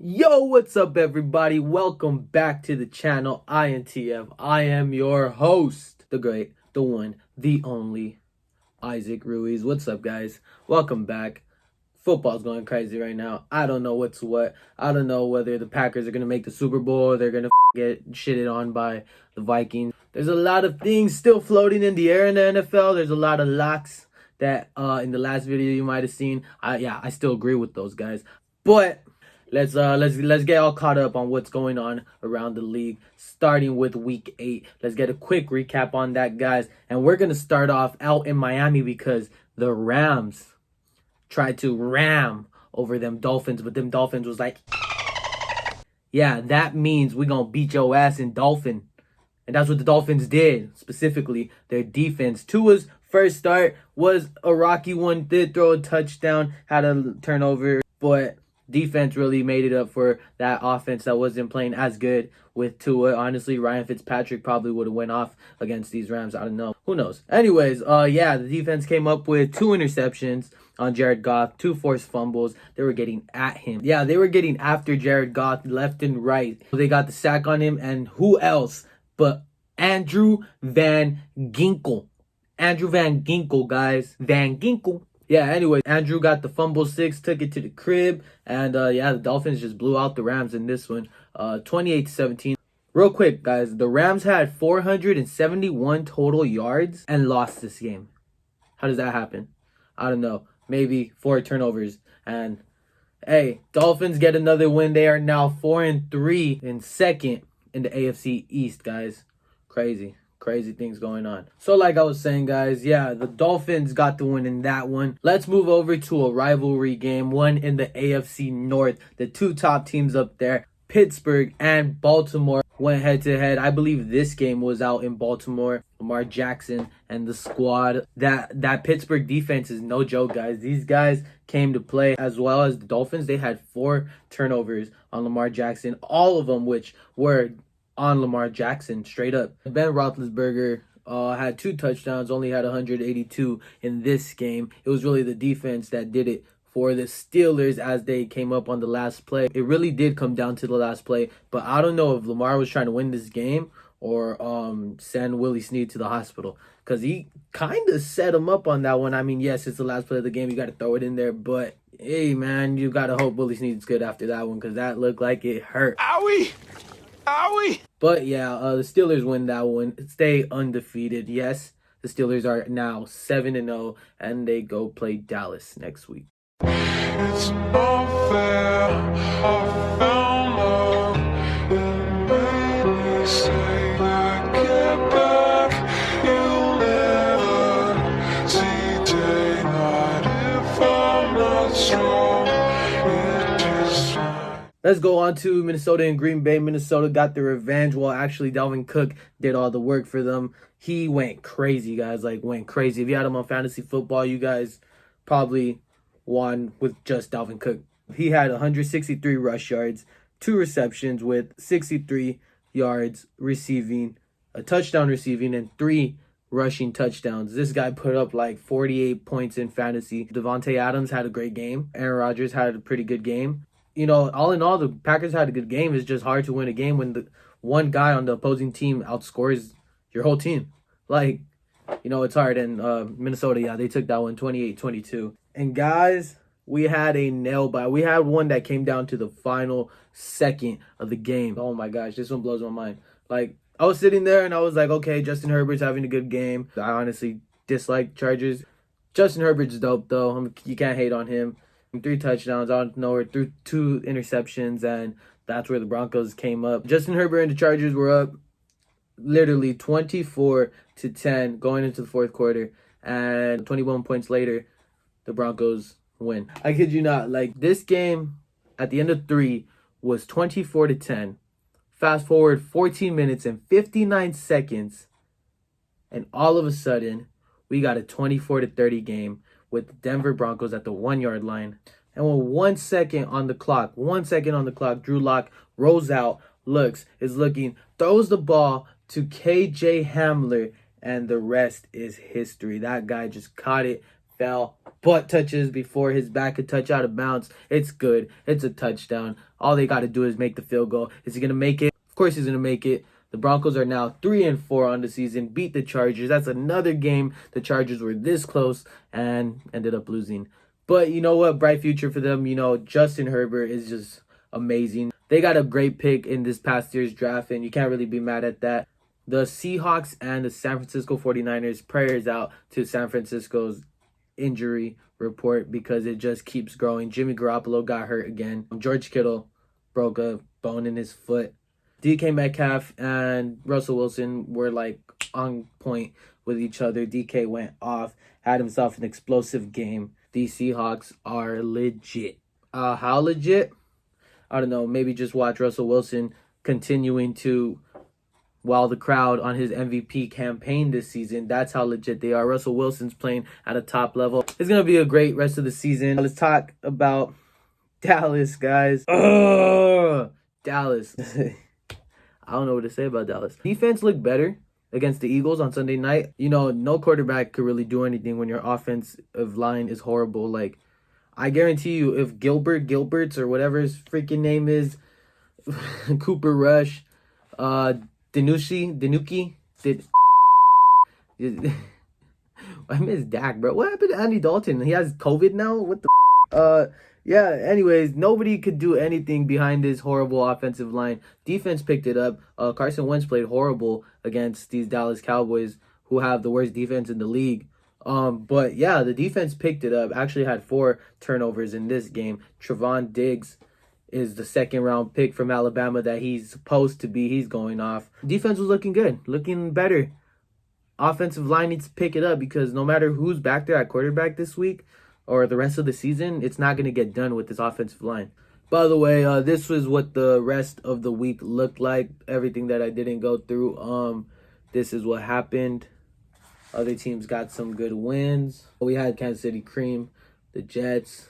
Yo, what's up, everybody? Welcome back to the channel I.T.F. I am your host, the great, the one, the only Isaac Ruiz. What's up, guys? Welcome back. Football's going crazy right now. I don't know what's what. I don't know whether the Packers are going to make the Super Bowl or they're going to get shitted on by the Vikings. There's a lot of things still floating in the air in the NFL. There's a lot of locks that in the last video you might have seen. I still agree with those guys. But let's get all caught up on what's going on around the league, starting with week 8. Let's get a quick recap on that, guys. And we're going to start off out in Miami because the Rams tried to ram over them Dolphins, but them Dolphins was like, yeah, that means we're going to beat your ass in Dolphin. And that's what the Dolphins did, specifically their defense. Tua's first start was a rocky one, did throw a touchdown, had a turnover, but defense really made it up for that offense that wasn't playing as good with Tua. Honestly, Ryan Fitzpatrick probably would have went off against these Rams. I don't know. Who knows? Anyways, the defense came up with 2 interceptions on Jared Goff, 2 forced fumbles. They were getting at him. Yeah, they were getting after Jared Goff left and right. They got the sack on him, and who else but Andrew Van Ginkel. Andrew Van Ginkel, guys. Van Ginkel. Yeah, anyway, Andrew got the fumble 6, took it to the crib, and the Dolphins just blew out the Rams in this one, 28-17. Real quick, guys, the Rams had 471 total yards and lost this game. How does that happen? I don't know. Maybe 4 turnovers. And hey, Dolphins get another win. They are now 4-3 in second in the AFC East, guys. Crazy things going on. So like I was saying, guys, yeah, the Dolphins got the win in that one. Let's move over to a rivalry game, one in the AFC North. The 2 top teams up there, Pittsburgh and Baltimore, went head to head. I believe this game was out in Baltimore. Lamar Jackson and the squad. That Pittsburgh defense is no joke, guys. These guys came to play, as well as the Dolphins. They had 4 turnovers on Lamar Jackson, all of them which were on Lamar Jackson, straight up. Ben Roethlisberger had 2 touchdowns, only had 182 in this game. It was really the defense that did it for the Steelers as they came up on the last play. It really did come down to the last play, but I don't know if Lamar was trying to win this game or send Willie Snead to the hospital, because he kind of set him up on that one. I mean, yes, it's the last play of the game. You got to throw it in there, but hey, man, you got to hope Willie Snead's good after that one, because that looked like it hurt. Owie! Owie! But yeah, the Steelers win that one. Stay undefeated. Yes, the Steelers are now 7-0, and they go play Dallas next week. It's unfair. I found love. It made me say that get back. You'll never see daylight if I'm not strong. It just Let's go on to Minnesota and Green Bay. Minnesota got the revenge. Well, actually, Dalvin Cook did all the work for them. He went crazy, guys. Went crazy. If you had him on fantasy football, you guys probably won with just Dalvin Cook. He had 163 rush yards, 2 receptions with 63 yards receiving, a touchdown receiving, and 3 rushing touchdowns. This guy put up 48 points in fantasy. Devontae Adams had a great game. Aaron Rodgers had a pretty good game. You know, all in all, the Packers had a good game. It's just hard to win a game when the one guy on the opposing team outscores your whole team. It's hard. And Minnesota, yeah, they took that one 28-22. And guys, we had a nail biter. We had one that came down to the final second of the game. Oh my gosh, this one blows my mind. I was sitting there and I was like, okay, Justin Herbert's having a good game. I honestly dislike Chargers. Justin Herbert's dope, though. You can't hate on him. 3 touchdowns out of nowhere, threw 2 interceptions, and that's where the Broncos came up. Justin Herbert and the Chargers were up literally 24-10 going into the 4th quarter, and 21 points later, the Broncos win. I kid you not. This game at the end of 3 was 24-10. Fast forward 14 minutes and 59 seconds, and all of a sudden, we got a 24-30 game with the Denver Broncos at the 1-yard line. And with 1 second on the clock, Drew Lock rolls out, is looking, throws the ball to KJ Hamler, and the rest is history. That guy just caught it, fell butt touches before his back could touch out of bounds. It's good. It's a touchdown. All they got to do is make the field goal. Is he going to make it? Of course he's going to make it. The Broncos are now 3-4 on the season, beat the Chargers. That's another game the Chargers were this close and ended up losing. But you know what? Bright future for them. You know, Justin Herbert is just amazing. They got a great pick in this past year's draft, and you can't really be mad at that. The Seahawks and the San Francisco 49ers, prayers out to San Francisco's injury report because it just keeps growing. Jimmy Garoppolo got hurt again. George Kittle broke a bone in his foot. DK Metcalf and Russell Wilson were like on point with each other. DK went off, had himself an explosive game. These Seahawks are legit. How legit? I don't know. Maybe just watch Russell Wilson continuing to wow the crowd on his MVP campaign this season. That's how legit they are. Russell Wilson's playing at a top level. It's going to be a great rest of the season. Let's talk about Dallas, guys. Dallas. I don't know what to say about Dallas. Defense looked better against the Eagles on Sunday night. You know, no quarterback could really do anything when your offensive line is horrible. Like, I guarantee you, if Gilberts or whatever his freaking name is, Cooper Rush, Danuki, I miss Dak, bro. What happened to Andy Dalton? He has COVID now? What the yeah, anyways, nobody could do anything behind this horrible offensive line. Defense picked it up. Carson Wentz played horrible against these Dallas Cowboys, who have the worst defense in the league. But yeah, the defense picked it up. Actually had 4 turnovers in this game. Trevon Diggs is the second-round pick from Alabama that he's supposed to be. He's going off. Defense was looking good, looking better. Offensive line needs to pick it up because no matter who's back there at quarterback this week or the rest of the season, it's not going to get done with this offensive line. By the way, this was what the rest of the week looked like. Everything that I didn't go through, this is what happened. Other teams got some good wins. We had Kansas City cream, the Jets.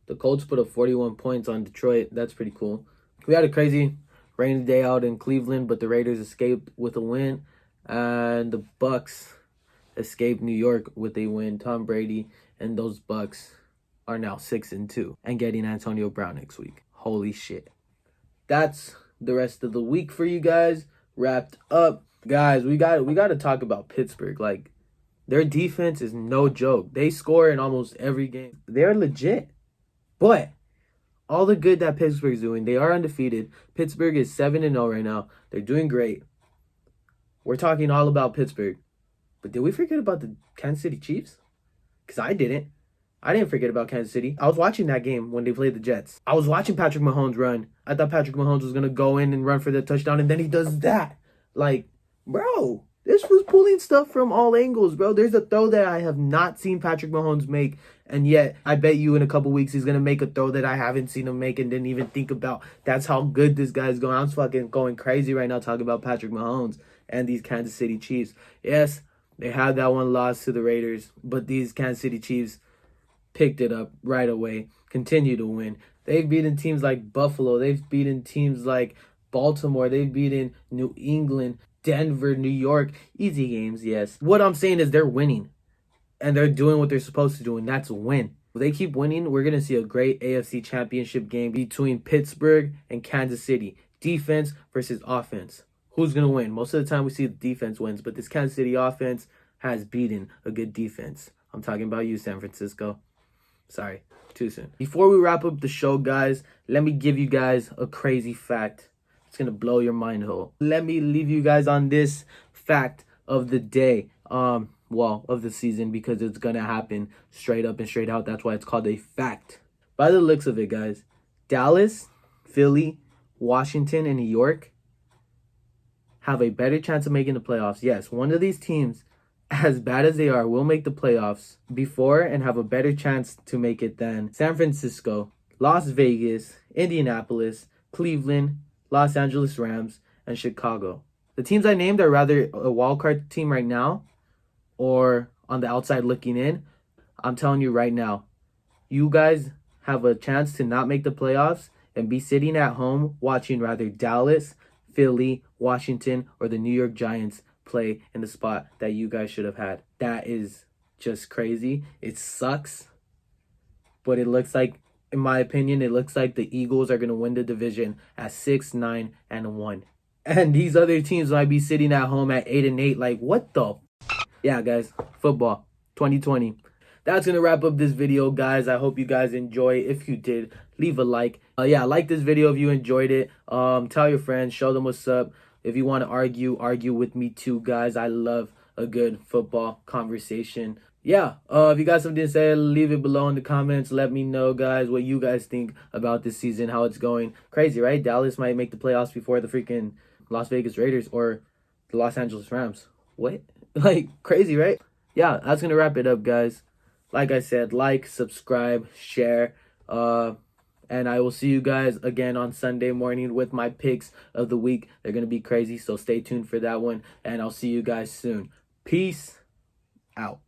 The Colts put up 41 points on Detroit. That's pretty cool. We had a crazy rainy day out in Cleveland, but the Raiders escaped with a win. And the Bucks escaped New York with a win. Tom Brady and those Bucks are now 6-2 and getting Antonio Brown next week. Holy shit. That's the rest of the week for you guys. Wrapped up. Guys, we got to talk about Pittsburgh. Like, their defense is no joke. They score in almost every game. They're legit. But all the good that Pittsburgh's doing, they are undefeated. Pittsburgh is 7-0 right now. They're doing great. We're talking all about Pittsburgh. But did we forget about the Kansas City Chiefs? Because I didn't. I didn't forget about Kansas City. I was watching that game when they played the Jets. I was watching Patrick Mahomes run. I thought Patrick Mahomes was going to go in and run for the touchdown, and then he does that. Like, bro, this was pulling stuff from all angles, bro. There's a throw that I have not seen Patrick Mahomes make, and yet I bet you in a couple weeks he's going to make a throw that I haven't seen him make and didn't even think about. That's how good this guy's going. I'm fucking going crazy right now talking about Patrick Mahomes and these Kansas City Chiefs. Yes, they had that one loss to the Raiders, but these Kansas City Chiefs picked it up right away, continue to win. They've beaten teams like Buffalo. They've beaten teams like Baltimore. They've beaten New England, Denver, New York. Easy games, yes. What I'm saying is they're winning, and they're doing what they're supposed to do, and that's a win. If they keep winning, we're going to see a great AFC championship game between Pittsburgh and Kansas City. Defense versus offense. Who's going to win? Most of the time we see the defense wins, but this Kansas City offense has beaten a good defense. I'm talking about you, San Francisco. Sorry, too soon. Before we wrap up the show, guys, let me give you guys a crazy fact. It's going to blow your mind hole. Let me leave you guys on this fact of the day. Of the season, because it's going to happen straight up and straight out. That's why it's called a fact. By the looks of it, guys, Dallas, Philly, Washington, and New York have a better chance of making the playoffs. Yes, one of these teams, as bad as they are, will make the playoffs before and have a better chance to make it than San Francisco, Las Vegas, Indianapolis, Cleveland, Los Angeles Rams, and Chicago. The teams I named are rather a wildcard team right now or on the outside looking in. I'm telling you right now, you guys have a chance to not make the playoffs and be sitting at home watching rather Dallas, Philly, Washington, or the New York Giants play in the spot that you guys should have had. That is just crazy. It sucks, but it looks like, in my opinion, it looks like the Eagles are going to win the division at 6-9-1. And these other teams might be sitting at home at 8-8. Like, what the? Yeah, guys, football 2020. That's going to wrap up this video, guys. I hope you guys enjoy. If you did, leave a like. Yeah, like this video if you enjoyed it. Tell your friends, show them what's up. If you want to argue with me too, guys. I love a good football conversation. Yeah, if you got something to say, leave it below in the comments. Let me know, guys, what you guys think about this season, how it's going. Crazy, right? Dallas might make the playoffs before the freaking Las Vegas Raiders or the Los Angeles Rams. What? Like, crazy, right? Yeah, that's going to wrap it up, guys. Like I said, like, subscribe, share, and I will see you guys again on Sunday morning with my picks of the week. They're going to be crazy, so stay tuned for that one, and I'll see you guys soon. Peace out.